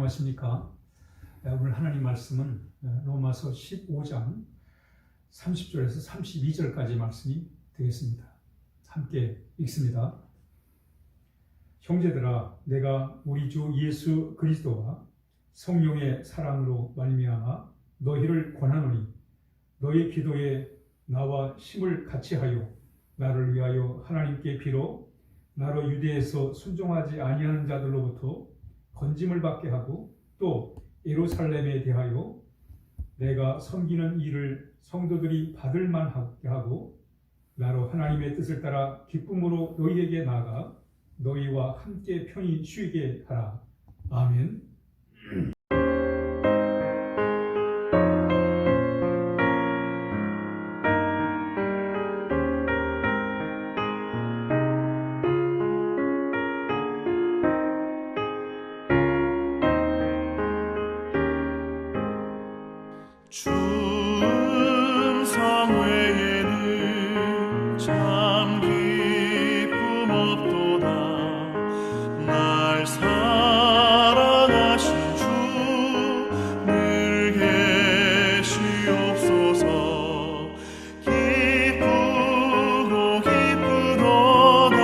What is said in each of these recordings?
안녕하십니까? 오늘 하나님 말씀은 로마서 15장 30절에서 32절까지 말씀이 되겠습니다. 함께 읽습니다. 형제들아, 내가 우리 주 예수 그리스도와 성령의 사랑으로 말미암아 너희를 권하노니 너희 기도에 나와 힘을 같이하여 나를 위하여 하나님께 비로 나로 유대에서 순종하지 아니하는 자들로부터 건짐을 받게 하고 또 예루살렘에 대하여 내가 섬기는 일을 성도들이 받을 만하게 하고 나로 하나님의 뜻을 따라 기쁨으로 너희에게 나아가 너희와 함께 편히 쉬게 하라. 아멘. 충성 외에는 참 기쁨 없도다. 날 사랑하신 주 늘 계시옵소서. 기쁘고 기쁘도다.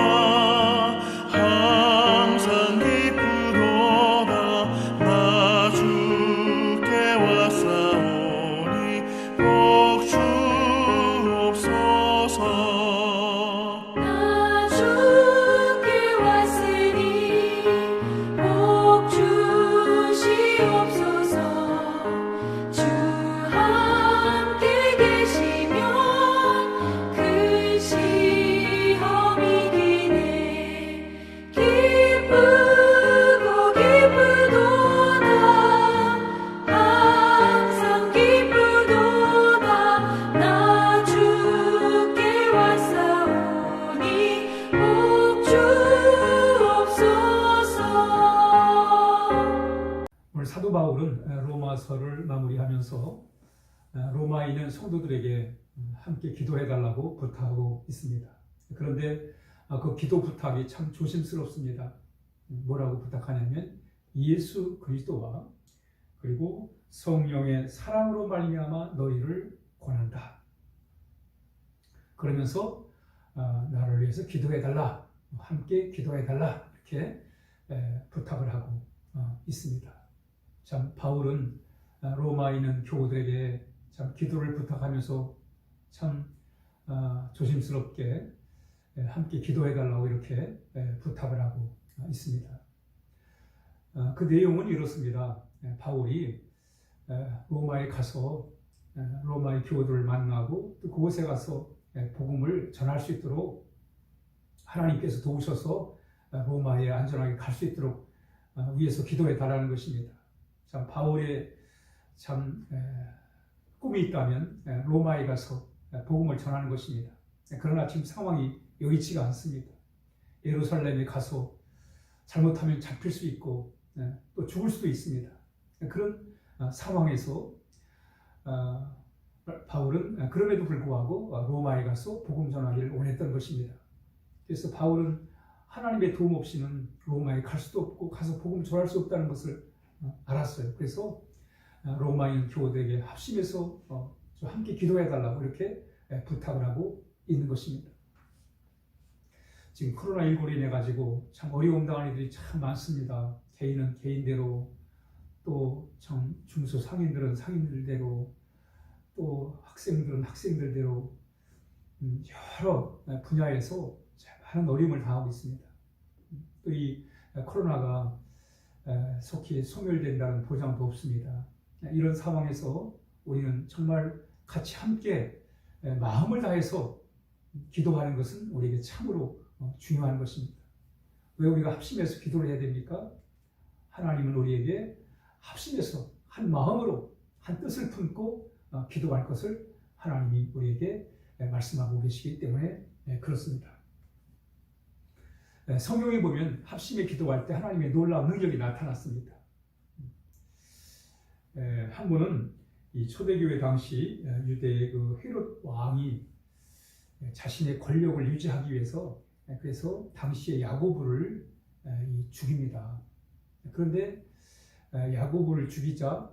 항상 기쁘도다. 나 주께 왔사오니 복 주옵소서. 나 주께 왔으니 복 주시옵소서. 주 함께 계시면 큰 시험이 기네. 기쁘고 기쁘도다. 항상 기쁘도다. 나 주께 왔사오니 복 주옵소서. 오늘 사도 바울은 로마서를 마무리하면서 로마에 있는 성도들에게 함께 기도해달라고 부탁하고 있습니다. 그런데 그 기도 부탁이 참 조심스럽습니다. 뭐라고 부탁하냐면 예수 그리스도와 그리고 성령의 사랑으로 말미암아 너희를 권한다. 그러면서 나를 위해서 기도해달라, 함께 기도해달라 이렇게 부탁을 하고 있습니다. 참 바울은 로마에 있는 교우들에게 참 기도를 부탁하면서 참 조심스럽게 함께 기도해달라고 이렇게 부탁을 하고 있습니다. 그 내용은 이렇습니다. 바울이 로마에 가서 로마의 교우들을 만나고 또 그곳에 가서 복음을 전할 수 있도록 하나님께서 도우셔서 로마에 안전하게 갈 수 있도록 위에서 기도해 달라는 것입니다. 참 바울의 참 꿈이 있다면 로마에 가서 복음을 전하는 것입니다. 그러나 지금 상황이 여의치가 않습니다. 예루살렘에 가서 잘못하면 잡힐 수 있고 또 죽을 수도 있습니다. 그런 상황에서 바울은 그럼에도 불구하고 로마에 가서 복음 전하기를 원했던 것입니다. 그래서 바울은 하나님의 도움 없이는 로마에 갈 수도 없고 가서 복음 전할 수 없다는 것을 알았어요. 그래서 로마에 있는 교우들에게 합심해서 함께 기도해달라고 이렇게 부탁을 하고 있는 것입니다. 지금 코로나19로 인해 가지고 참 어려움 당한 이들이 참 많습니다. 개인은 개인대로, 또 참 중소상인들은 상인들대로, 또 학생들은 학생들대로 여러 분야에서 많은 어려움을 당하고 있습니다. 또 이 코로나가 속히 소멸된다는 보장도 없습니다. 이런 상황에서 우리는 정말 같이 함께 마음을 다해서 기도하는 것은 우리에게 참으로 중요한 것입니다. 왜 우리가 합심해서 기도를 해야 됩니까? 하나님은 우리에게 합심해서 한 마음으로 한 뜻을 품고 기도할 것을 하나님이 우리에게 말씀하고 계시기 때문에 그렇습니다. 성경에 보면 합심에 기도할 때 하나님의 놀라운 능력이 나타났습니다. 한 번은 이 초대교회 당시 유대의 그 헤롯 왕이 자신의 권력을 유지하기 위해서 그래서 당시의 야고보를 죽입니다. 그런데 야고보를 죽이자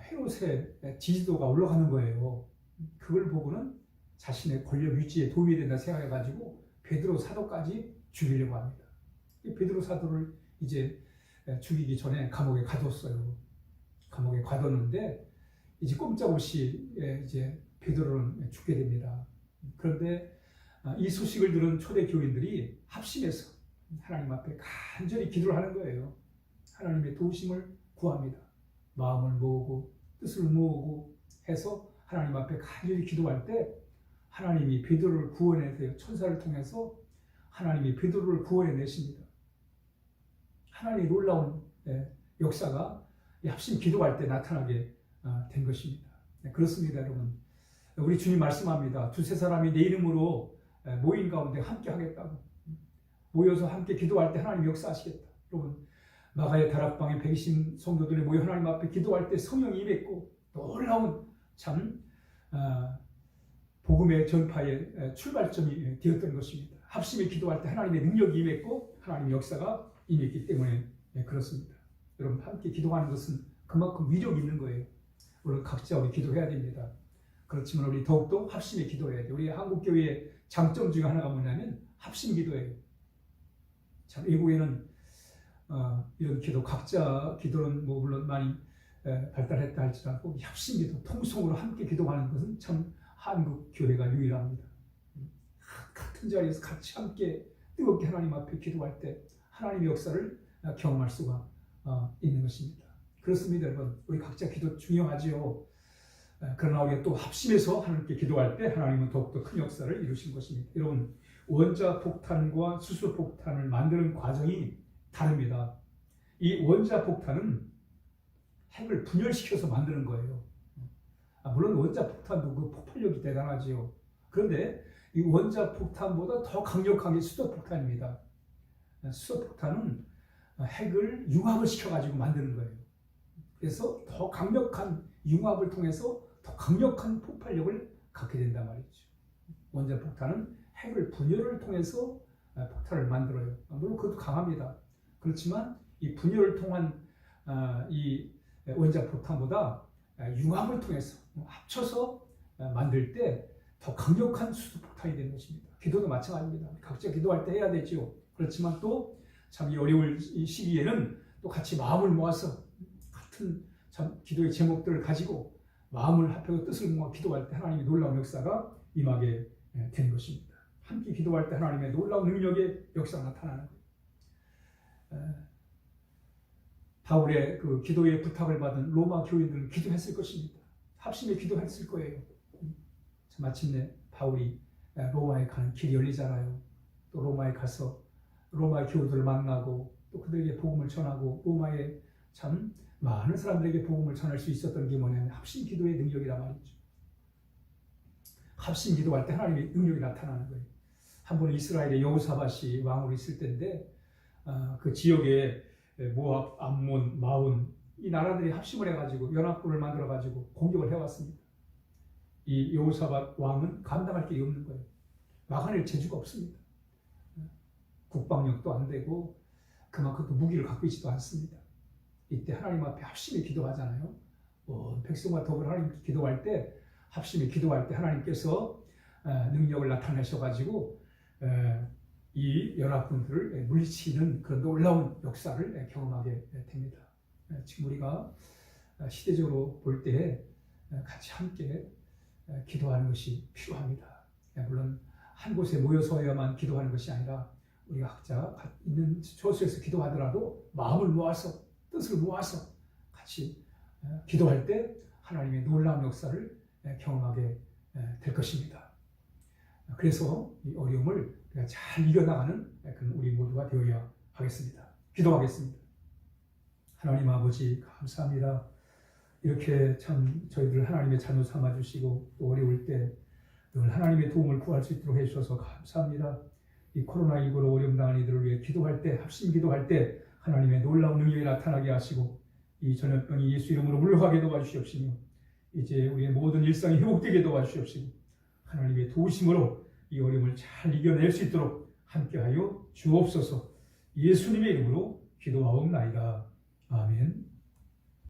헤롯의 지지도가 올라가는 거예요. 그걸 보고는 자신의 권력 유지에 도움이 된다 생각해가지고 베드로 사도까지 죽이려고 합니다. 이 베드로 사도를 이제 죽이기 전에 감옥에 가뒀어요. 감옥에 가뒀는데 이제 꼼짝없이 이제 베드로는 죽게 됩니다. 그런데 이 소식을 들은 초대 교인들이 합심해서 하나님 앞에 간절히 기도를 하는 거예요. 하나님의 도우심을 구합니다. 마음을 모으고 뜻을 모으고 해서 하나님 앞에 간절히 기도할 때 하나님이 베드로를 구원해내세요. 천사를 통해서 하나님이 베드로를 구원해내십니다. 하나님의 놀라운 역사가 합심 기도할 때 나타나게 된 것입니다. 그렇습니다, 여러분. 우리 주님 말씀합니다. 두세 사람이 내 이름으로 모인 가운데 함께 하겠다고. 모여서 함께 기도할 때 하나님 역사하시겠다. 여러분, 마가의 다락방에 120 성도들이 모여 하나님 앞에 기도할 때 성령이 임했고 놀라운 참 복음의 전파의 출발점이 되었던 것입니다. 합심히 기도할 때 하나님의 능력이 임했고 하나님의 역사가 임했기 때문에 그렇습니다. 여러분, 함께 기도하는 것은 그만큼 위력이 있는 거예요. 물론 각자 우리 기도해야 됩니다. 그렇지만 우리 더욱더 합심히 기도해야 돼요. 우리 한국교회의 장점 중에 하나가 뭐냐면 합심 기도예요. 참 외국에는 이런 기도, 각자 기도는 뭐 물론 많이 발달했다 할지라도 합심 기도, 통성으로 함께 기도하는 것은 참 한국 교회가 유일합니다. 같은 자리에서 같이 함께 뜨겁게 하나님 앞에 기도할 때 하나님의 역사를 경험할 수가 있는 것입니다. 그렇습니다, 여러분. 우리 각자 기도 중요하지요. 그러나 우리가 또 합심해서 하나님께 기도할 때 하나님은 더욱더 큰 역사를 이루신 것입니다. 여러분, 원자 폭탄과 수소 폭탄을 만드는 과정이 다릅니다. 이 원자 폭탄은 핵을 분열시켜서 만드는 거예요. 물론 원자 폭탄도 그 폭발력이 대단하지요. 그런데 이 원자 폭탄보다 더 강력한 게 수소 폭탄입니다. 수소 폭탄은 핵을 융합을 시켜가지고 만드는 거예요. 그래서 더 강력한 융합을 통해서 더 강력한 폭발력을 갖게 된단 말이죠. 원자 폭탄은 핵을 분열을 통해서 폭탄을 만들어요. 물론 그것도 강합니다. 그렇지만 이 분열을 통한 이 원자 폭탄보다 융합을 통해서 합쳐서 만들 때 더 강력한 수소폭탄이 되는 것입니다. 기도도 마찬가지입니다. 각자 기도할 때 해야 되죠. 그렇지만 또 참 이 어려울 이 시기에는 또 같이 마음을 모아서 같은 참 기도의 제목들을 가지고 마음을 합하고 뜻을 모아 기도할 때 하나님의 놀라운 역사가 임하게 되는 것입니다. 함께 기도할 때 하나님의 놀라운 능력의 역사가 나타나는 거예요. 바울의 그 기도의 부탁을 받은 로마 교인들은 기도했을 것입니다. 합심에 기도했을 거예요. 마침내 바울이 로마에 가는 길이 열리잖아요. 또 로마에 가서 로마의 교우들을 만나고 또 그들에게 복음을 전하고 로마에 참 많은 사람들에게 복음을 전할 수 있었던 게 뭐냐면 합심 기도의 능력이란 말이죠. 합심 기도할 때 하나님의 능력이 나타나는 거예요. 한 번 이스라엘의 여호사밧이 왕으로 있을 때인데 그 지역에 모압, 암몬, 마온 이 나라들이 합심을 해가지고 연합군을 만들어가지고 공격을 해왔습니다. 이 여호사밧 왕은 감당할 길이 없는 거예요. 막아낼 재주가 없습니다. 국방력도 안 되고 그만큼 또 무기를 갖고 있지도 않습니다. 이때 하나님 앞에 합심히 기도하잖아요. 백성과 더불어 하나님 기도할 때 합심히 기도할 때 하나님께서 능력을 나타내셔가지고 이 연합군들을 물리치는 그런 놀라운 역사를 경험하게 됩니다. 지금 우리가 시대적으로 볼 때 같이 함께 기도하는 것이 필요합니다. 물론 한 곳에 모여서야만 기도하는 것이 아니라 우리가 각자 있는 처소에서 기도하더라도 마음을 모아서 뜻을 모아서 같이 기도할 때 하나님의 놀라운 역사를 경험하게 될 것입니다. 그래서 이 어려움을 잘 이겨나가는 그런 우리 모두가 되어야 하겠습니다. 기도하겠습니다. 하나님 아버지 감사합니다. 이렇게 참 저희들 하나님의 자녀 삼아주시고 또 어려울 때 늘 하나님의 도움을 구할 수 있도록 해주셔서 감사합니다. 이 코로나19로 어려움 당한 이들을 위해 기도할 때 합심 기도할 때 하나님의 놀라운 능력이 나타나게 하시고 이 전염병이 예수 이름으로 물러가게 도와주시옵시며 이제 우리의 모든 일상이 회복되게 도와주시옵시고 하나님의 도우심으로 이 어려움을 잘 이겨낼 수 있도록 함께하여 주옵소서. 예수님의 이름으로 기도하옵나이다. 아멘.